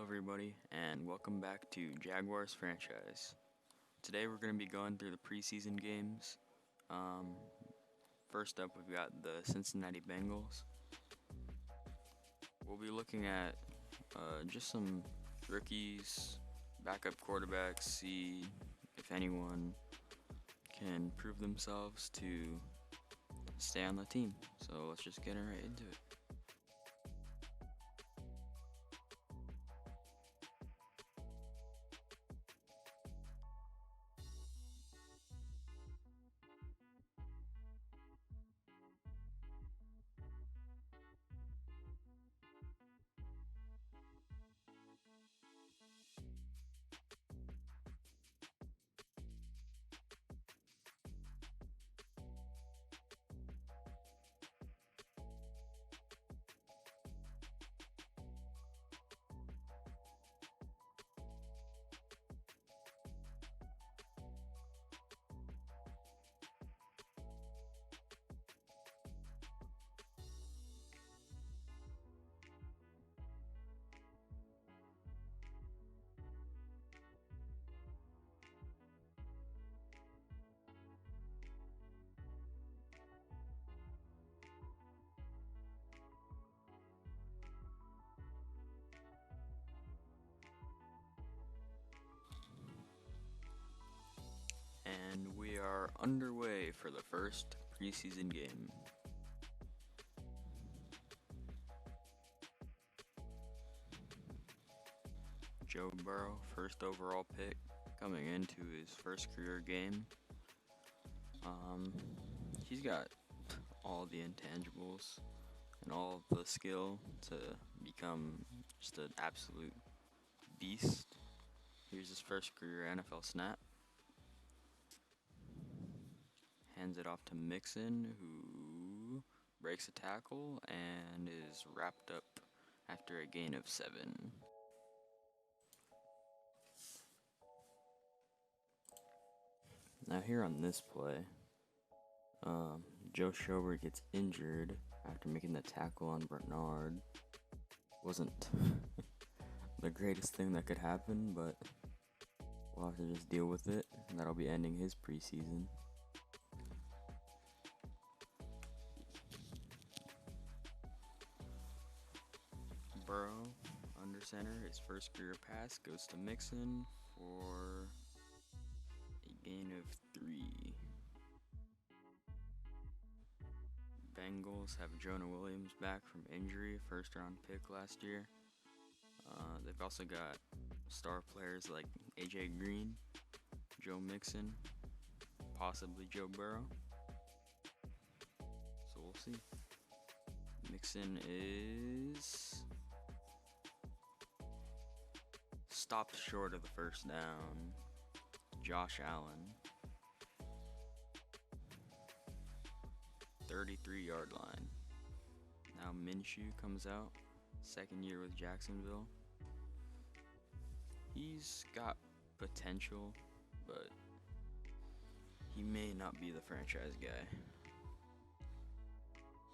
everybody, and welcome back to Jaguars franchise. Today we're going to be going through the preseason games. Um, First up, we've got the Cincinnati Bengals. We'll be looking at just some rookies, backup quarterbacks, see if anyone can prove themselves to stay on the team. So let's just get right into it. And we are underway for the first preseason game. Joe Burrow, first overall pick, coming into his first career game. He's got all the intangibles and all the skill to become just an absolute beast. Here's his first career NFL snap. Hands it off to Mixon, who breaks a tackle and is wrapped up after a gain of 7. Now here on this play, Joe Schobert gets injured after making the tackle on Bernard. Wasn't the greatest thing that could happen, but we'll have to just deal with it. And that'll be ending his preseason. Burrow under center, his first career pass goes to Mixon for a gain of 3. Bengals have Jonah Williams back from injury, first round pick last year. They've also got star players like AJ Green, Joe Mixon, possibly Joe Burrow. So we'll see. Mixon is stopped short of the first down. Josh Allen, 33-yard line. Now Minshew comes out, second year with Jacksonville. He's got potential, but he may not be the franchise guy.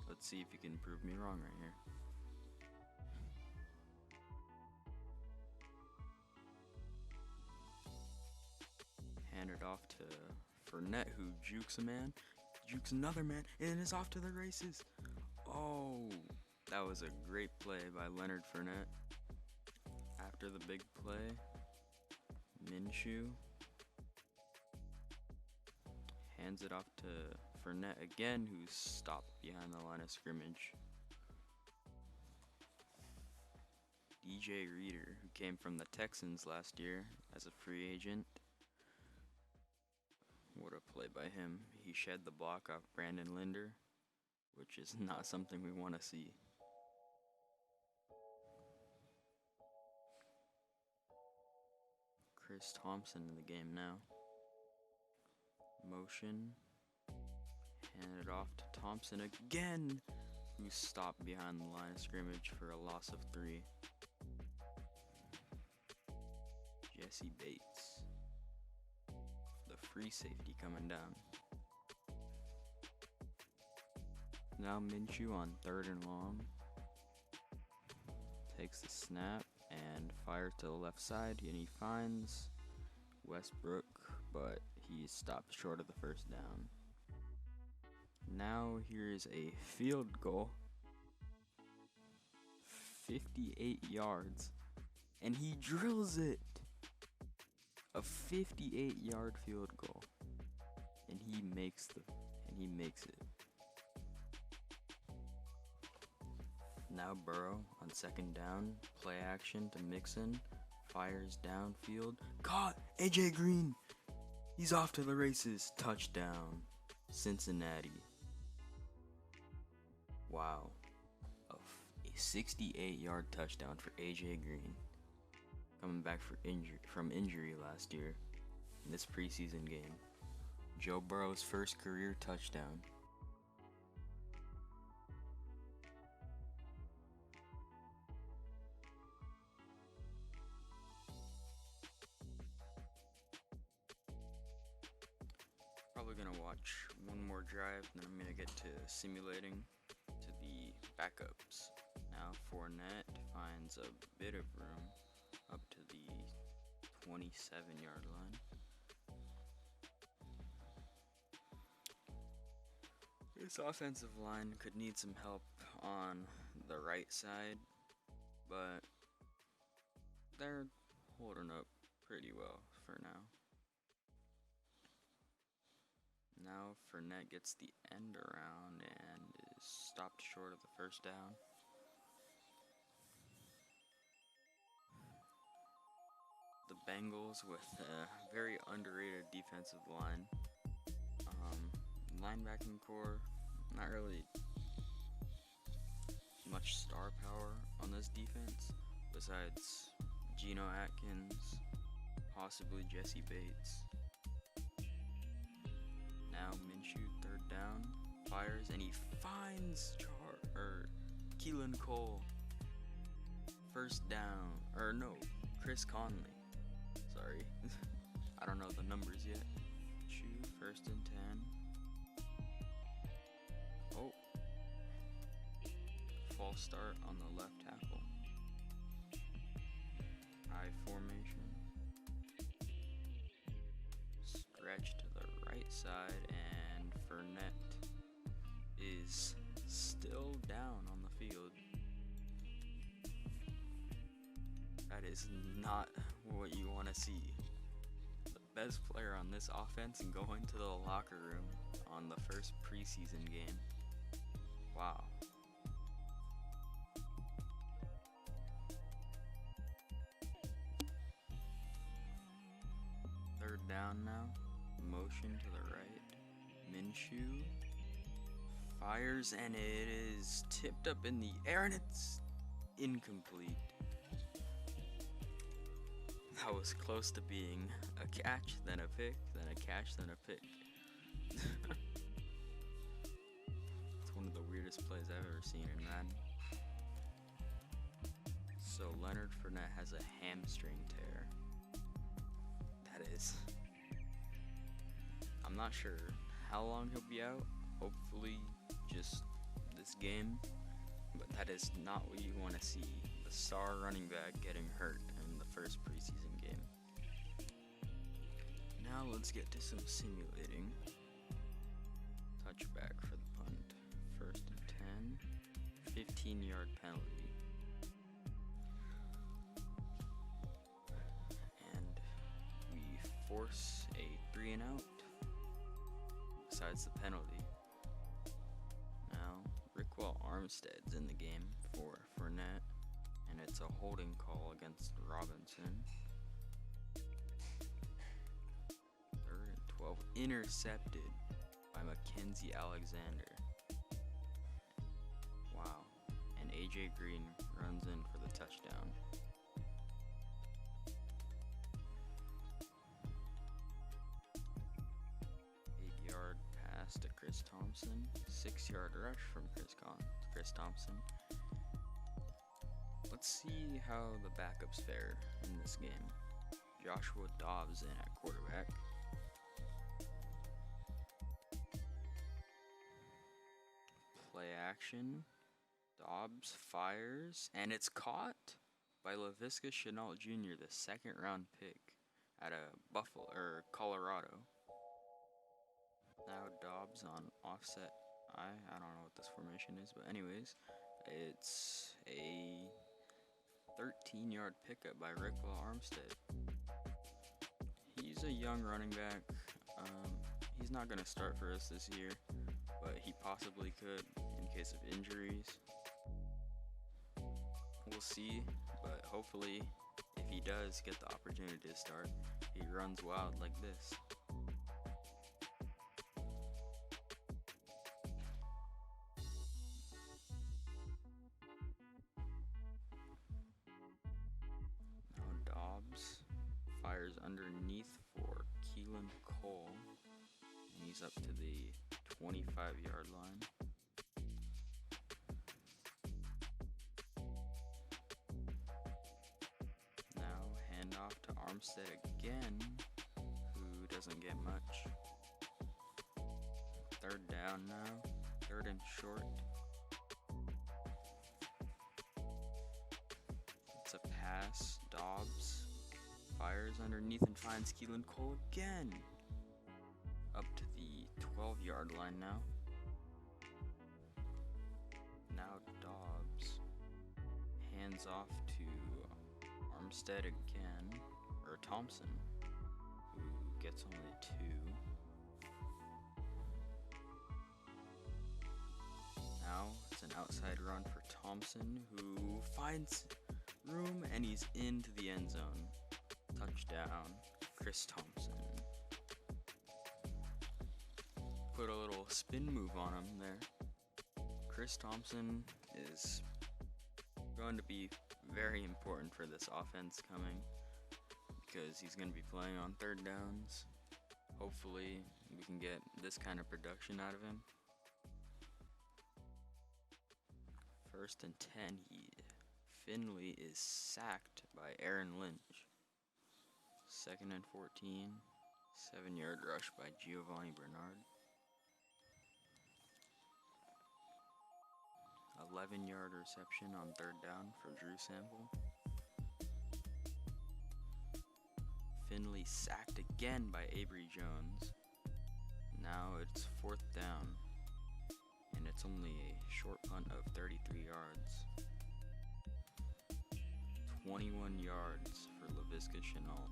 Let's see if he can prove me wrong right here. Hand it off to Fournette, who jukes a man, jukes another man, and is off to the races. Oh, that was a great play by Leonard Fournette. After the big play, Minshew hands it off to Fournette again, who's stopped behind the line of scrimmage. DJ Reader, who came from the Texans last year as a free agent. What a play by him. He shed the block off Brandon Linder, which is not something we want to see. Chris Thompson in the game now. Motion. Hand it off to Thompson again, who stopped behind the line of scrimmage for a loss of 3. Jesse Bates, the free safety, coming down. Now Minshew on 3rd and long. Takes the snap and fires to the left side, and he finds Westbrook, but he stops short of the first down. Now here's a field goal, 58 yards, and he drills it. A 58-yard field goal, and he makes it. Now Burrow on second down, play action to Mixon, fires downfield, caught. AJ Green, he's off to the races. Touchdown, Cincinnati. Wow, a 68-yard touchdown for AJ Green, coming back from injury last year in this preseason game. Joe Burrow's first career touchdown. Probably gonna watch one more drive, then I'm gonna get to simulating to the backups. Now Fournette finds a bit of room up to the 27-yard line. This offensive line could need some help on the right side, but they're holding up pretty well for now. Now Fournette gets the end around and is stopped short of the first down. The Bengals with a very underrated defensive line. Linebacking core, not really much star power on this defense besides Geno Atkins, possibly Jesse Bates. Now Minshew, third down, fires, and he finds Keelan Cole. First down, Chris Conley. Sorry, I don't know the numbers yet. Shoot, 1st and 10. Oh, false start on the left tackle. I formation. Stretch to the right side, and Fournette is still down on the field. That is not what you want to see. The best player on this offense and going to the locker room on the first preseason game. Wow. Third down now. Motion to the right. Minshew fires, and it is tipped up in the air, and it's incomplete. That was close to being a catch, then a pick, then a catch, then a pick. It's one of the weirdest plays I've ever seen in Madden. So Leonard Fournette has a hamstring tear. That is... I'm not sure how long he'll be out. Hopefully just this game. But that is not what you want to see. The star running back getting hurt in the first preseason game. Now let's get to some simulating. Touchback for the punt. 1st and 10. 15-yard penalty. And we force a 3-and-out. Besides the penalty. Now, Rickwell Armstead's in the game for Fournette, and it's a holding call against Robinson. 3rd and 12, intercepted by Mackenzie Alexander. Wow, and AJ Green runs in for the touchdown. 8-yard pass to Chris Thompson. 6-yard rush from Chris Thompson. Let's see how the backups fare in this game. Joshua Dobbs in at quarterback. Play action. Dobbs fires, and it's caught by LaVisca Chenault Jr., the second-round pick out of Buffalo or Colorado. Now Dobbs on offset I don't know what this formation is, but anyways, it's a 13-yard pickup by Rickwell Armstead. He's a young running back. He's not going to start for us this year, but he possibly could in case of injuries. We'll see, but hopefully if he does get the opportunity to start, he runs wild like this. Now Dobbs fires underneath for Keelan Cole, and he's up to the 25-yard line. Off to Armstead again, who doesn't get much. Third down now, third and short. It's a pass. Dobbs fires underneath and finds Keelan Cole again. Up to the 12-yard line now. Now Dobbs hands off to Armstead again, or Thompson, who gets only 2. Now it's an outside run for Thompson, who finds room and he's into the end zone. Touchdown, Chris Thompson. Put a little spin move on him there. Chris Thompson is going to be very important for this offense coming, because he's going to be playing on third downs. Hopefully we can get this kind of production out of him. First and 10, Finley is sacked by Aaron Lynch. Second and 14, 7-yard rush by Giovanni Bernard. 11-yard reception on third down for Drew Sample. Finley sacked again by Avery Jones. Now it's fourth down, and it's only a short punt of 33 yards. 21 yards for LaVisca Chenault.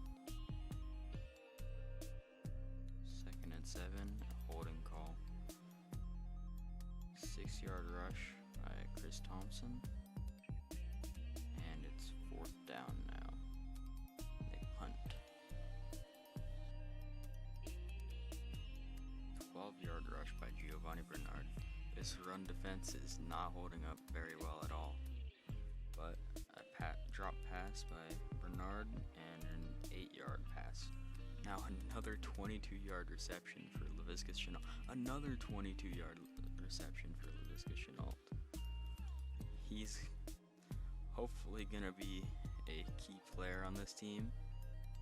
Second and 7, holding call. 6-yard rush by Chris Thompson, and it's fourth down now. They punt. 12-yard rush by Giovanni Bernard. This run defense is not holding up very well at all, but a drop pass by Bernard and an 8-yard pass. Now another 22-yard reception for LaVisca Chenault. Another 22-yard reception for LaVisca Chenault. He's hopefully going to be a key player on this team.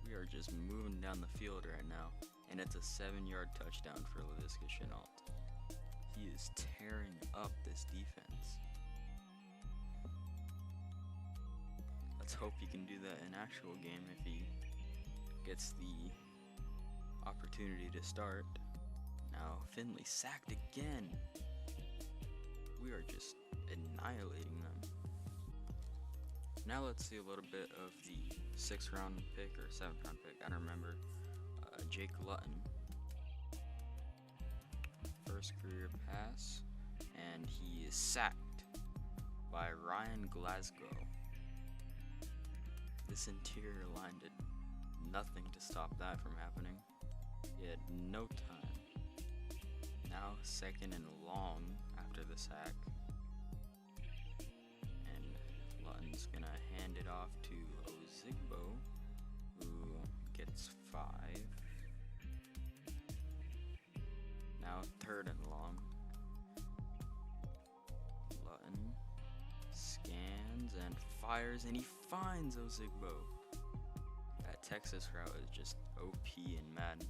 We are just moving down the field right now, and it's a 7-yard touchdown for LaVisca Chenault. He is tearing up this defense. Let's hope he can do that in actual game if he gets the opportunity to start. Now Finley sacked again. We are just annihilating them. Now let's see a little bit of the 6th round pick or 7th round pick, I don't remember, Jake Lutton. First career pass, and he is sacked by Ryan Glasgow. This interior line did nothing to stop that from happening. He had no time. Now second and long after the sack. And Lutton's gonna hand it off to Ozigbo, who gets 5. Now third and long. Lutton scans and fires, and he finds Ozigbo. That Texas route is just OP in Madden.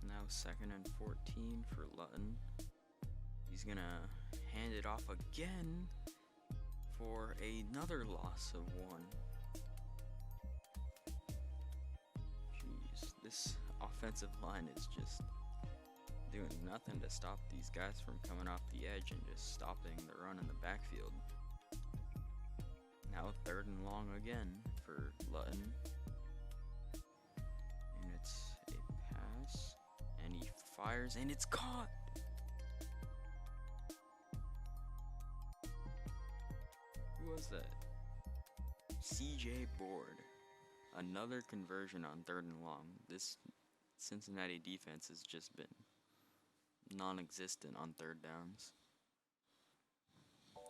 Now second and 14 for Lutton. He's gonna hand it off again for another loss of 1. Jeez, this offensive line is just doing nothing to stop these guys from coming off the edge and just stopping the run in the backfield. Now 3rd and long again for Lutton. And it's a pass. And he fires and it's caught! Who was that? CJ Board. Another conversion on 3rd and long. This Cincinnati defense has just been non-existent on 3rd downs.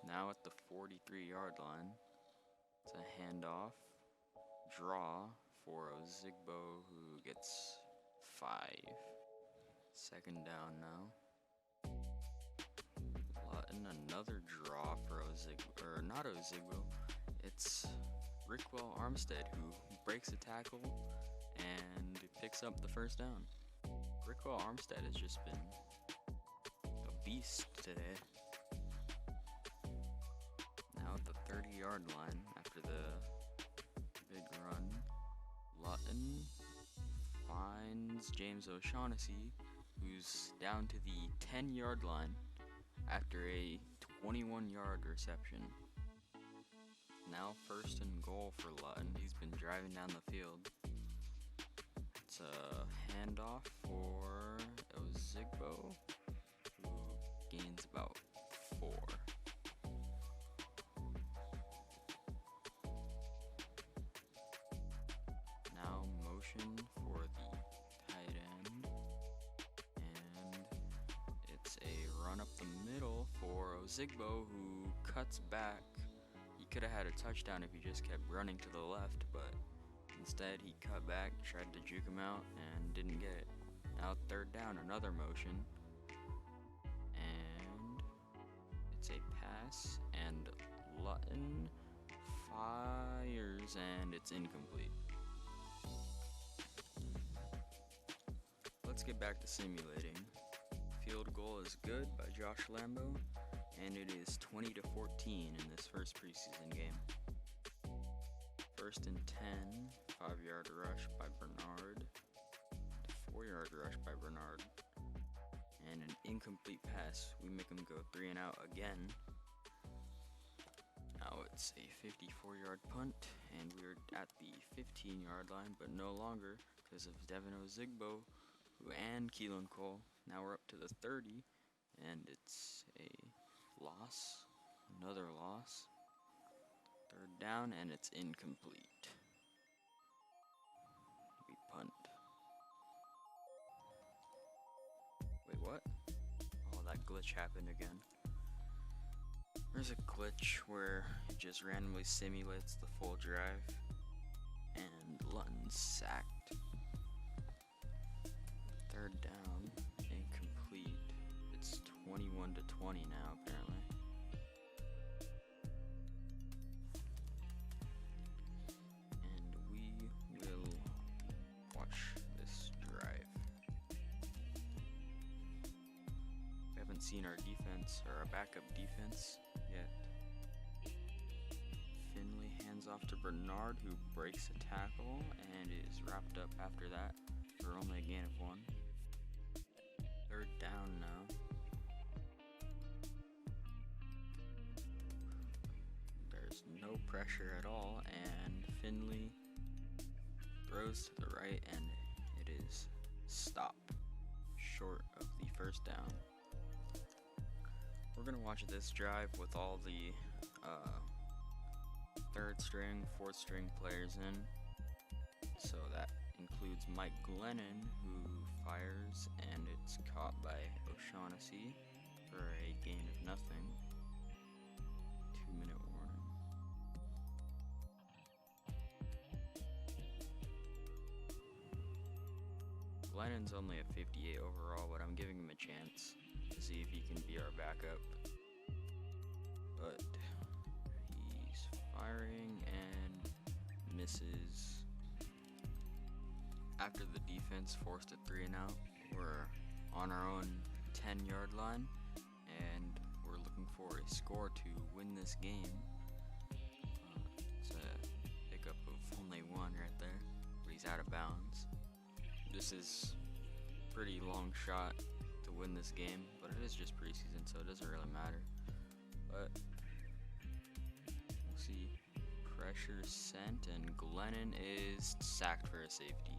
Now at the 43-yard line. It's a handoff, draw for Ozigbo, who gets 5. 2nd down now. Lutton, another draw for Ozigbo, or not Ozigbo. It's Rickwell Armstead who breaks a tackle and picks up the 1st down. Rickwell Armstead has just been a beast today. Now at the 30-yard line after the big run, Lutton finds James O'Shaughnessy, who's down to the 10-yard line after a 21-yard reception. Now 1st and goal for Lutton. He's been driving down the field. It's a handoff for Ozigbo, who gains about 4. Now motion for the tight end, and it's a run up the middle for Ozigbo, who cuts back. He could have had a touchdown if he just kept running to the left, but instead he cut back, tried to juke him out, and didn't get it. Now 3rd down, another motion, and it's a pass, and Lutton fires, and it's incomplete. Let's get back to simulating. Field goal is good by Josh Lambo, and it is 20-14 in this first preseason game. 1st and 10, 5-yard rush by Bernard, 4-yard rush by Bernard, and an incomplete pass. We make him go 3 and out again. Now it's a 54-yard punt, and we're at the 15-yard line, but no longer because of Devin Ozigbo and Keelan Cole. Now we're up to the 30, and it's a loss, another loss. 3rd down, and it's incomplete. We punt. Wait, what? Oh, that glitch happened again. There's a glitch where it just randomly simulates the full drive, and Lutton's sacked. 3rd down, incomplete. It's 21-20 now, apparently. And we will watch this drive. We haven't seen our defense, or our backup defense, yet. Finley hands off to Bernard, who breaks a tackle and is wrapped up after that for only a gain of 1. 3rd down now. There's no pressure at all, and Finley throws to the right, and it is stopped short of the 1st down. We're gonna watch this drive with all the 3rd string, 4th string players in. So that includes Mike Glennon, who fires, and it's caught by O'Shaughnessy for a gain of nothing. 2-minute warning. Glennon's only a 58 overall, but I'm giving him a chance to see if he can be our backup. But he's firing and misses. After the defense forced a 3 and out, we're on our own 10-yard line, and we're looking for a score to win this game. out of bounds. This is a pretty long shot to win this game, but it is just preseason, so it doesn't really matter. But we'll see. Pressure sent, and Glennon is sacked for a safety.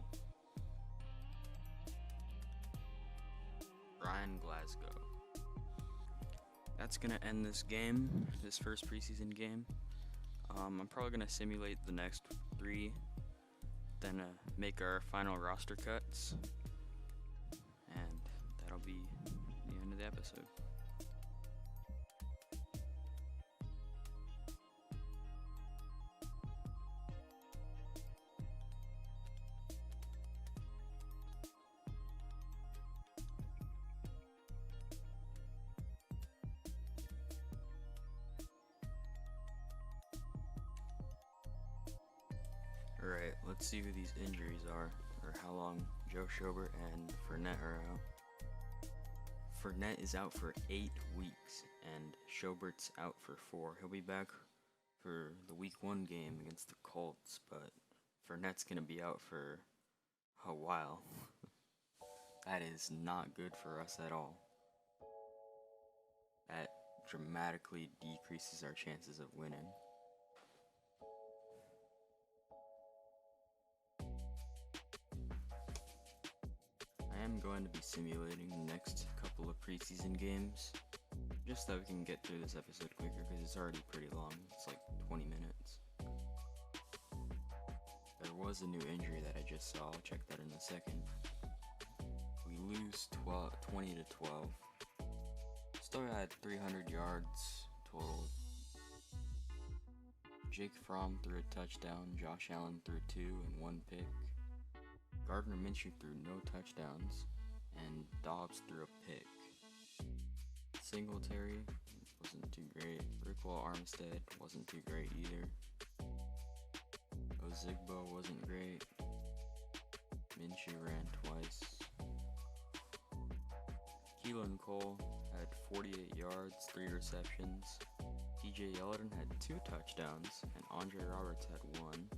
Brian Glasgow. That's gonna end this game, this first preseason game. I'm probably gonna simulate the next 3, then make our final roster cuts, and that'll be the end of the episode. Alright, let's see who these injuries are, or how long Joe Schobert and Fournette are out. Fournette is out for 8 weeks, and Schobert's out for 4. He'll be back for the Week 1 game against the Colts, but Fournette's going to be out for a while. That is not good for us at all. That dramatically decreases our chances of winning. I am going to be simulating the next couple of preseason games, just so we can get through this episode quicker, because it's already pretty long. It's like 20 minutes. There was a new injury that I just saw. I'll check that in a second. We lose 20 to 12. Still had 300 yards total. Jake Fromm threw a touchdown. Josh Allen threw 2 and 1 pick. Gardner Minshew threw no touchdowns, and Dobbs threw a pick. Singletary wasn't too great. Rickwell Armstead wasn't too great either. Ozigbo wasn't great. Minshew ran twice. Keelan Cole had 48 yards, 3 receptions. TJ Yeldon had 2 touchdowns, and Andre Roberts had 1.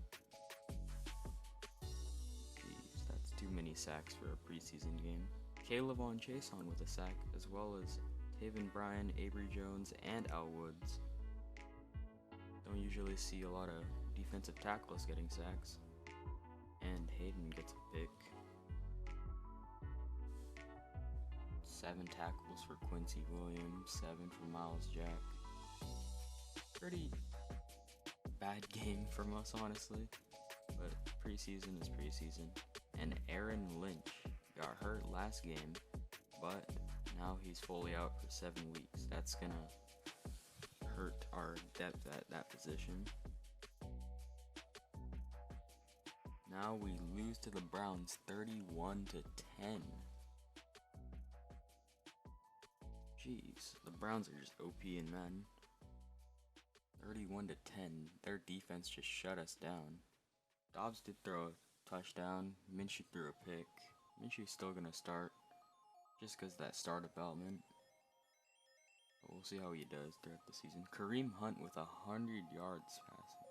Too many sacks for a preseason game. Caleb on Chason with a sack, as well as Taven Bryan, Avery Jones, and Al Woods. Don't usually see a lot of defensive tackles getting sacks. And Hayden gets a pick. 7 tackles for Quincy Williams, 7 for Miles Jack. Pretty bad game from us, honestly. But preseason is preseason. And Aaron Lynch got hurt last game, but now he's fully out for 7 weeks. That's gonna hurt our depth at that position. Now we lose to the Browns 31 to 10. Jeez, the Browns are just OP in Madden. 31 to 10. Their defense just shut us down. Dobbs did throw a touchdown. Minshew threw a pick. Minshew's still gonna start, just because that star development. But we'll see how he does throughout the season. Kareem Hunt with 100 yards passing.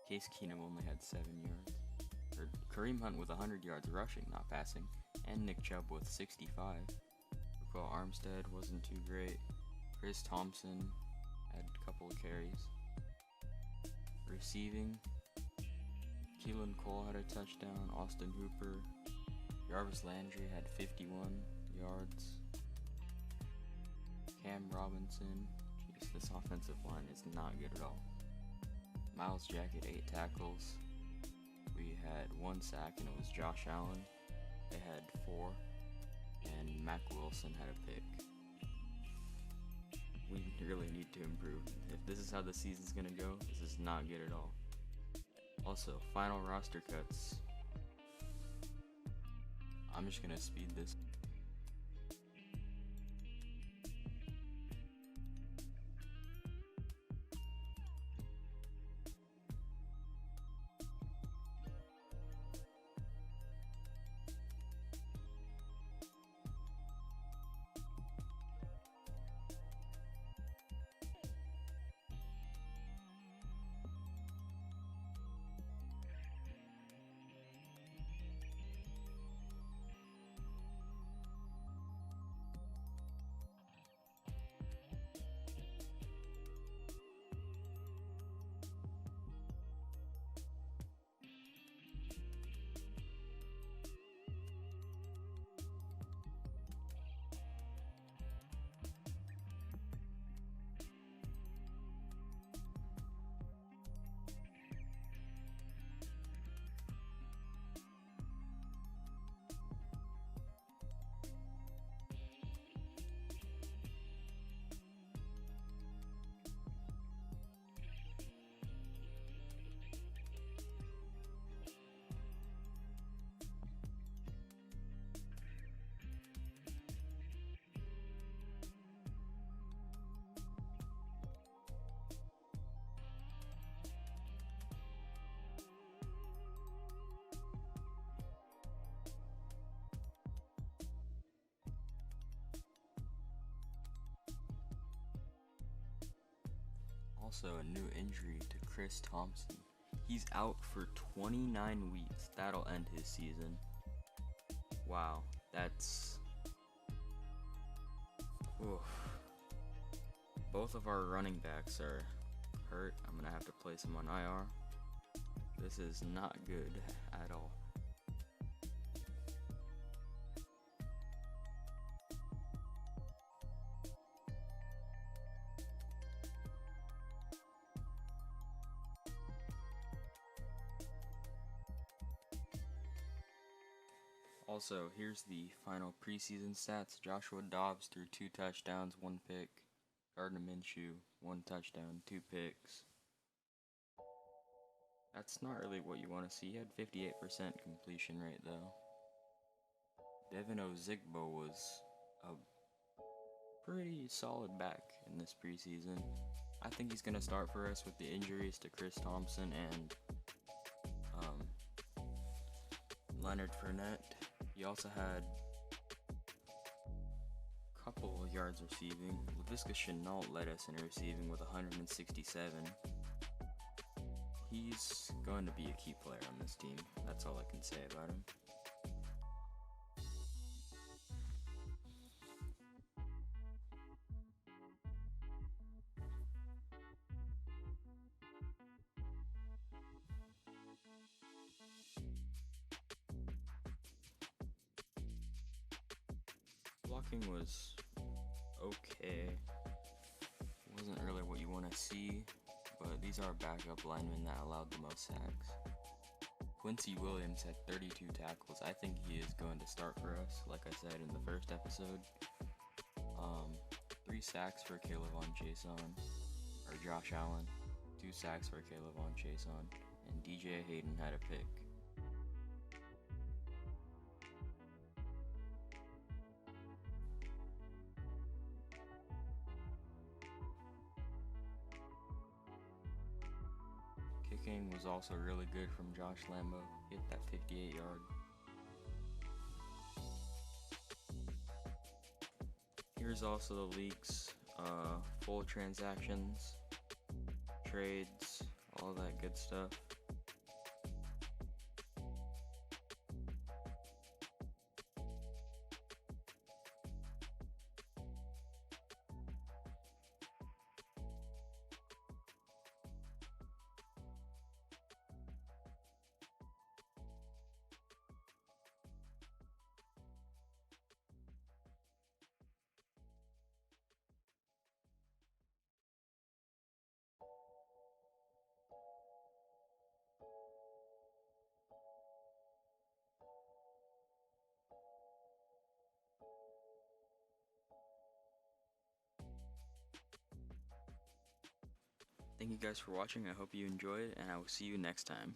Case Keenum only had 7 yards. Or Kareem Hunt with 100 yards rushing, not passing. And Nick Chubb with 65. Rickwell Armstead wasn't too great. Chris Thompson had a couple of carries. Receiving, Keelan Cole had a touchdown. Austin Hooper. Jarvis Landry had 51 yards. Cam Robinson. Jeez, this offensive line is not good at all. Miles Jack had 8 tackles. We had 1 sack, and it was Josh Allen. They had 4. And Mac Wilson had a pick. We really need to improve. If this is how the season's gonna go, this is not good at all. Also, final roster cuts. I'm just gonna speed this. Also, a new injury to Chris Thompson. He's out for 29 weeks. That'll end his season. Wow, that's... Oof. Both of our running backs are hurt. I'm gonna have to place him on IR. This is not good at all. Also, here's the final preseason stats. Joshua Dobbs threw 2 touchdowns, 1 pick. Gardner Minshew, 1 touchdown, 2 picks. That's not really what you want to see. He had 58% completion rate though. Devin Ozigbo was a pretty solid back in this preseason. I think he's going to start for us with the injuries to Chris Thompson and Leonard Fournette. He also had a couple of yards receiving. Laviska Shenault led us in receiving with 167. He's going to be a key player on this team. That's all I can say about him. Blocking was okay. Wasn't really what you want to see, but these are backup linemen that allowed the most sacks. Quincy Williams had 32 tackles. I think he is going to start for us, like I said in the first episode. 3 sacks for Josh Allen, 2 sacks for Caleb Chason, and DJ Hayden had a pick. Kicking was also really good from Josh Lambo. Hit that 58-yard. Here's also the league's full transactions, trades, all that good stuff. Thank you guys for watching. I hope you enjoyed, and I will see you next time.